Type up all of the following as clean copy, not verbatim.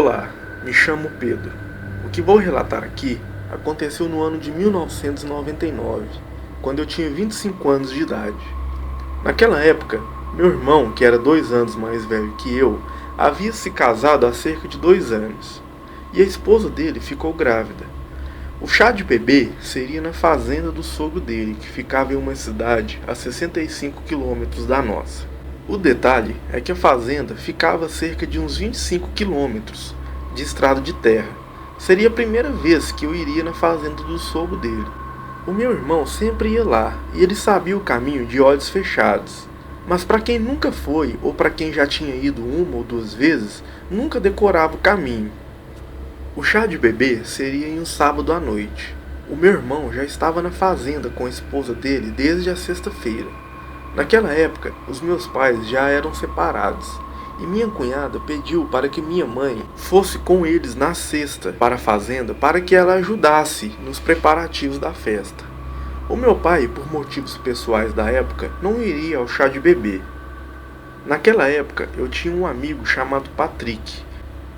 Olá, me chamo Pedro. O que vou relatar aqui aconteceu no ano de 1999, quando eu tinha 25 anos de idade. Naquela época, meu irmão, que era 2 anos mais velho que eu, havia se casado há cerca de 2 anos, e a esposa dele ficou grávida. O chá de bebê seria na fazenda do sogro dele, que ficava em uma cidade a 65 quilômetros da nossa. O detalhe é que a fazenda ficava a cerca de uns 25 quilômetros de estrada de terra. Seria a primeira vez que eu iria na fazenda do sogro dele. O meu irmão sempre ia lá e ele sabia o caminho de olhos fechados. Mas para quem nunca foi ou para quem já tinha ido 1 ou 2 vezes, nunca decorava o caminho. O chá de bebê seria em um sábado à noite. O meu irmão já estava na fazenda com a esposa dele desde a sexta-feira. Naquela época, os meus pais já eram separados, e minha cunhada pediu para que minha mãe fosse com eles na sexta para a fazenda para que ela ajudasse nos preparativos da festa. O meu pai, por motivos pessoais da época, não iria ao chá de bebê. Naquela época, eu tinha um amigo chamado Patrick,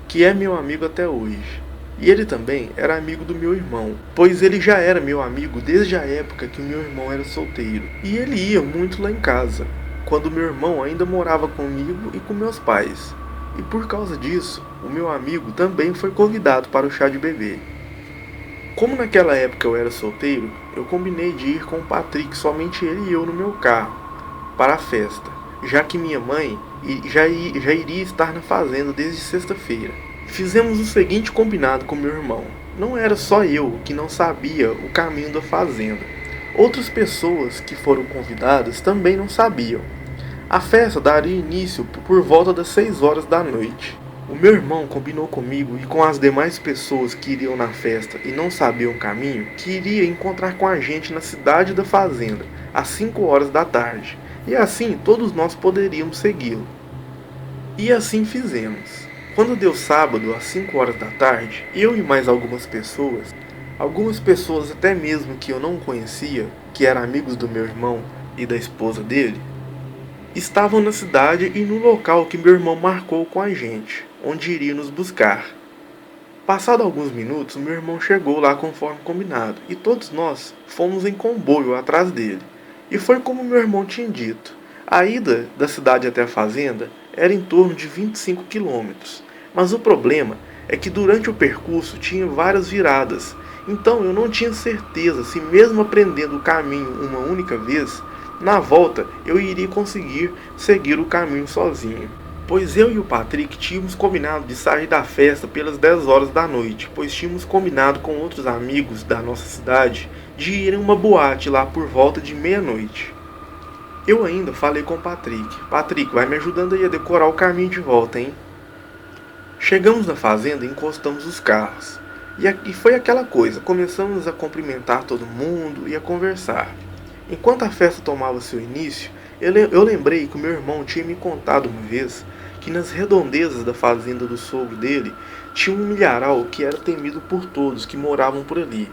que é meu amigo até hoje. E ele também era amigo do meu irmão, pois ele já era meu amigo desde a época que meu irmão era solteiro. E ele ia muito lá em casa, quando meu irmão ainda morava comigo e com meus pais. E por causa disso, o meu amigo também foi convidado para o chá de bebê. Como naquela época eu era solteiro, eu combinei de ir com o Patrick, somente ele e eu no meu carro, para a festa, já que minha mãe já iria estar na fazenda desde sexta-feira. Fizemos o seguinte combinado com meu irmão. Não era só eu que não sabia o caminho da fazenda. Outras pessoas que foram convidadas também não sabiam. A festa daria início por volta das 6 horas da noite. O meu irmão combinou comigo e com as demais pessoas que iriam na festa e não sabiam o caminho, que iria encontrar com a gente na cidade da fazenda, às 5 horas da tarde. E assim todos nós poderíamos segui-lo. E assim fizemos. Quando deu sábado, às 5 horas da tarde, eu e mais algumas pessoas até mesmo que eu não conhecia, que eram amigos do meu irmão e da esposa dele, estavam na cidade e no local que meu irmão marcou com a gente, onde iria nos buscar. Passado alguns minutos, meu irmão chegou lá conforme combinado, e todos nós fomos em comboio atrás dele. E foi como meu irmão tinha dito. A ida da cidade até a fazenda era em torno de 25 quilômetros, mas o problema é que durante o percurso tinha várias viradas, então eu não tinha certeza se mesmo aprendendo o caminho uma única vez, na volta eu iria conseguir seguir o caminho sozinho. Pois eu e o Patrick tínhamos combinado de sair da festa pelas 10 horas da noite, pois tínhamos combinado com outros amigos da nossa cidade de ir em uma boate lá por volta de meia-noite. Eu ainda falei com o Patrick. Patrick, vai me ajudando aí a decorar o caminho de volta, hein? Chegamos na fazenda e encostamos os carros. E foi aquela coisa, começamos a cumprimentar todo mundo e a conversar. Enquanto a festa tomava seu início, eu lembrei que o meu irmão tinha me contado uma vez que nas redondezas da fazenda do sogro dele tinha um milharal que era temido por todos que moravam por ali,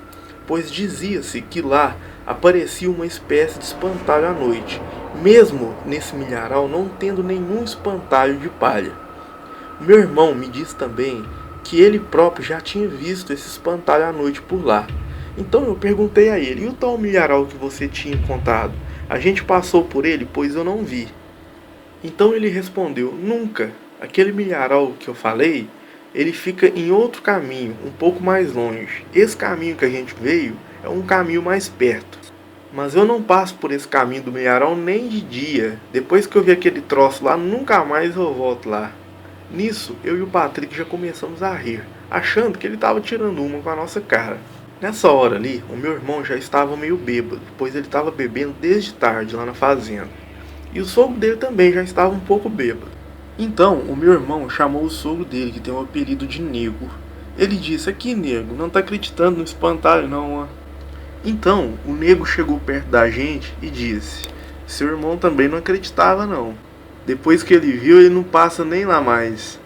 pois dizia-se que lá aparecia uma espécie de espantalho à noite, mesmo nesse milharal não tendo nenhum espantalho de palha. Meu irmão me disse também que ele próprio já tinha visto esse espantalho à noite por lá. Então eu perguntei a ele, e o tal milharal que você tinha contado? A gente passou por ele, pois eu não vi. Então ele respondeu, nunca. Aquele milharal que eu falei, ele fica em outro caminho, um pouco mais longe. Esse caminho que a gente veio é um caminho mais perto. Mas eu não passo por esse caminho do milharal nem de dia. Depois que eu vi aquele troço lá, nunca mais eu volto lá. Nisso, eu e o Patrick já começamos a rir, achando que ele estava tirando uma com a nossa cara. Nessa hora ali, o meu irmão já estava meio bêbado, pois ele estava bebendo desde tarde lá na fazenda. E o sogro dele também já estava um pouco bêbado. Então, o meu irmão chamou o sogro dele, que tem o apelido de Nego. Ele disse, aqui nego, não tá acreditando no espantalho não, ó. Então, o nego chegou perto da gente e disse, seu irmão também não acreditava não. Depois que ele viu, ele não passa nem lá mais.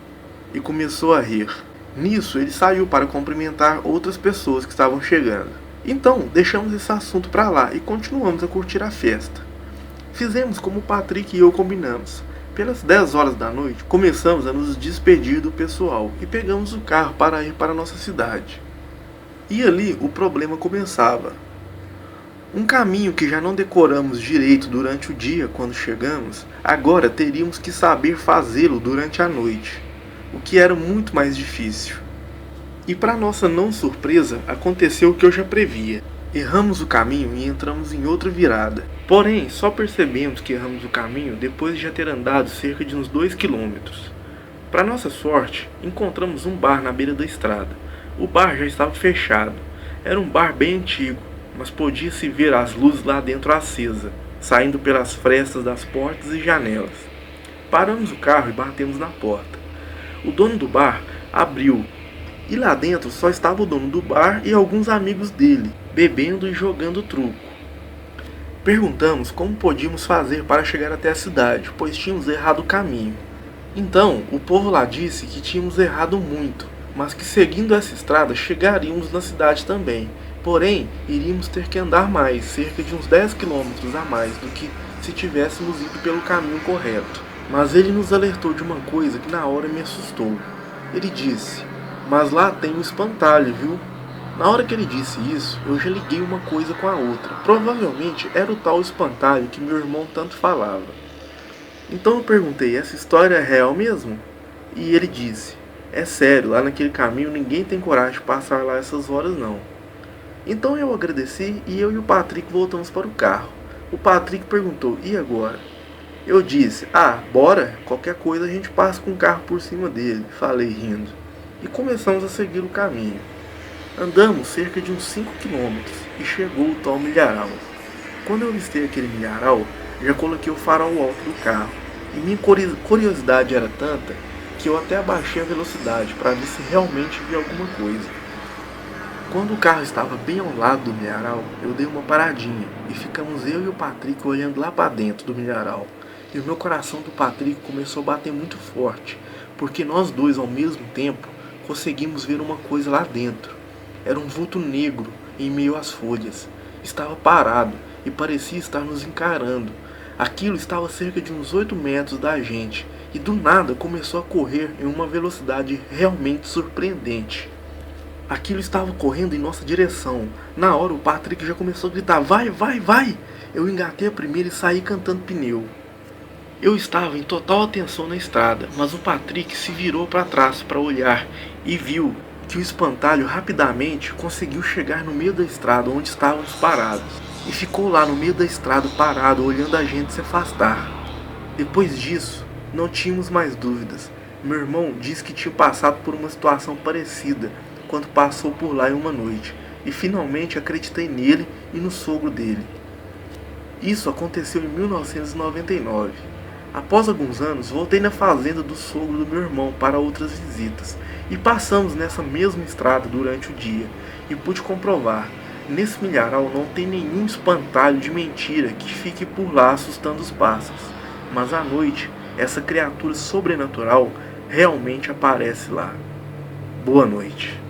E começou a rir. Nisso, ele saiu para cumprimentar outras pessoas que estavam chegando. Então, deixamos esse assunto para lá e continuamos a curtir a festa. Fizemos como o Patrick e eu combinamos. Pelas 10 horas da noite, começamos a nos despedir do pessoal e pegamos o carro para ir para nossa cidade. E ali o problema começava. Um caminho que já não decoramos direito durante o dia quando chegamos, agora teríamos que saber fazê-lo durante a noite, o que era muito mais difícil. E para nossa não surpresa, aconteceu o que eu já previa. Erramos o caminho e entramos em outra virada. Porém, só percebemos que erramos o caminho depois de já ter andado cerca de uns 2 quilômetros. Para nossa sorte, encontramos um bar na beira da estrada. O bar já estava fechado. Era um bar bem antigo, mas podia-se ver as luzes lá dentro acesas, saindo pelas frestas das portas e janelas. Paramos o carro e batemos na porta. O dono do bar abriu, e lá dentro só estava o dono do bar e alguns amigos dele, bebendo e jogando truco. Perguntamos como podíamos fazer para chegar até a cidade, pois tínhamos errado o caminho. Então, o povo lá disse que tínhamos errado muito, mas que seguindo essa estrada chegaríamos na cidade também. Porém, iríamos ter que andar mais, cerca de uns 10 quilômetros a mais do que se tivéssemos ido pelo caminho correto. Mas ele nos alertou de uma coisa que na hora me assustou. Ele disse: "Mas lá tem um espantalho, viu?" Na hora que ele disse isso, eu já liguei uma coisa com a outra. Provavelmente era o tal espantalho que meu irmão tanto falava. Então eu perguntei: "Essa história é real mesmo?" E ele disse: "É sério, lá naquele caminho ninguém tem coragem de passar lá essas horas não." Então eu agradeci e eu e o Patrick voltamos para o carro. O Patrick perguntou: "E agora?" Eu disse: "Bora, qualquer coisa a gente passa com o carro por cima dele", falei rindo. E começamos a seguir o caminho. Andamos cerca de uns 5 quilômetros e chegou o tal milharal. Quando eu avistei aquele milharal, já coloquei o farol alto do carro. E minha curiosidade era tanta que eu até abaixei a velocidade para ver se realmente via alguma coisa. Quando o carro estava bem ao lado do milharal, eu dei uma paradinha e ficamos eu e o Patrick olhando lá para dentro do milharal. E o meu coração do Patrick começou a bater muito forte, porque nós dois ao mesmo tempo conseguimos ver uma coisa lá dentro. Era um vulto negro em meio às folhas. Estava parado e parecia estar nos encarando. Aquilo estava a cerca de uns 8 metros da gente e do nada começou a correr em uma velocidade realmente surpreendente. Aquilo estava correndo em nossa direção. Na hora o Patrick já começou a gritar: "Vai, vai, vai!" Eu engatei a primeira e saí cantando pneu. Eu estava em total atenção na estrada, mas o Patrick se virou para trás para olhar e viu que o espantalho rapidamente conseguiu chegar no meio da estrada onde estávamos parados. E ficou lá no meio da estrada parado, olhando a gente se afastar. Depois disso, não tínhamos mais dúvidas. Meu irmão disse que tinha passado por uma situação parecida quando passou por lá em uma noite. E finalmente acreditei nele e no sogro dele. Isso aconteceu em 1999. Após alguns anos, voltei na fazenda do sogro do meu irmão para outras visitas. E passamos nessa mesma estrada durante o dia. E pude comprovar: nesse milharal não tem nenhum espantalho de mentira que fique por lá assustando os pássaros. Mas à noite, essa criatura sobrenatural realmente aparece lá. Boa noite.